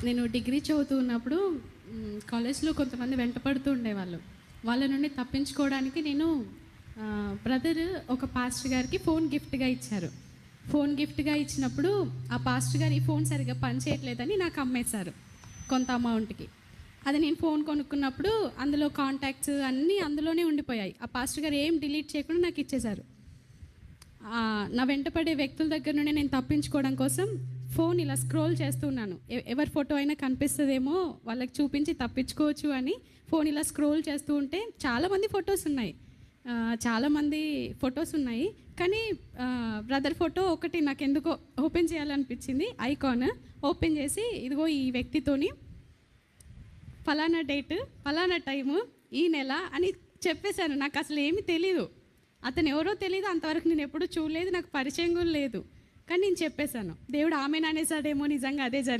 నేను డిగ్రీ చదువుతూ ఉన్నప్పుడు కాలేజ్లో కొంతమంది వెంటపడుతూ ఉండేవాళ్ళు. వాళ్ళ నుండి తప్పించుకోవడానికి నేను బ్రదర్ ఒక పాస్టర్ గారికి ఫోన్ గిఫ్ట్‌గా ఇచ్చారు. ఫోన్ గిఫ్ట్‌గా ఇచ్చినప్పుడు ఆ పాస్టర్ గారు ఈ ఫోన్ సరిగ్గా పనిచేయట్లేదని నాకు అమ్మేశారు కొంత అమౌంట్‌కి. అది నేను ఫోన్ కొనుక్కున్నప్పుడు అందులో కాంటాక్ట్స్ అన్నీ అందులోనే ఉండిపోయాయి. ఆ పాస్టర్ గారు ఏం డిలీట్ చేయకుండా నాకు ఇచ్చేశారు. నా వెంటపడే వ్యక్తుల దగ్గర నుండి నేను తప్పించుకోవడం కోసం ఫోన్ ఇలా స్క్రోల్ చేస్తున్నాను. ఎవరి ఫోటో అయినా కనిపిస్తుందేమో వాళ్ళకి చూపించి తప్పించుకోవచ్చు అని ఫోన్ ఇలా స్క్రోల్ చేస్తూ ఉంటే చాలామంది ఫొటోస్ ఉన్నాయి. కానీ బ్రదర్ ఫోటో ఒకటి నాకు ఎందుకో ఓపెన్ చేయాలనిపించింది. ఐకాన్ ఓపెన్ చేసి ఇదిగో ఈ వ్యక్తితోని ఫలానా డేట్, ఫలానా టైము, ఈ నెల అని చెప్పేశాను. నాకు అసలు ఏమీ తెలీదు. అతను ఎవరో తెలీదు. అంతవరకు నేను ఎప్పుడూ చూడలేదు. నాకు పరిచయం కూడా లేదు. కానీ నేను చెప్పేశాను. దేవుడు ఆమెన్ అనేసాడేమో, నిజంగా అదే జరిగింది.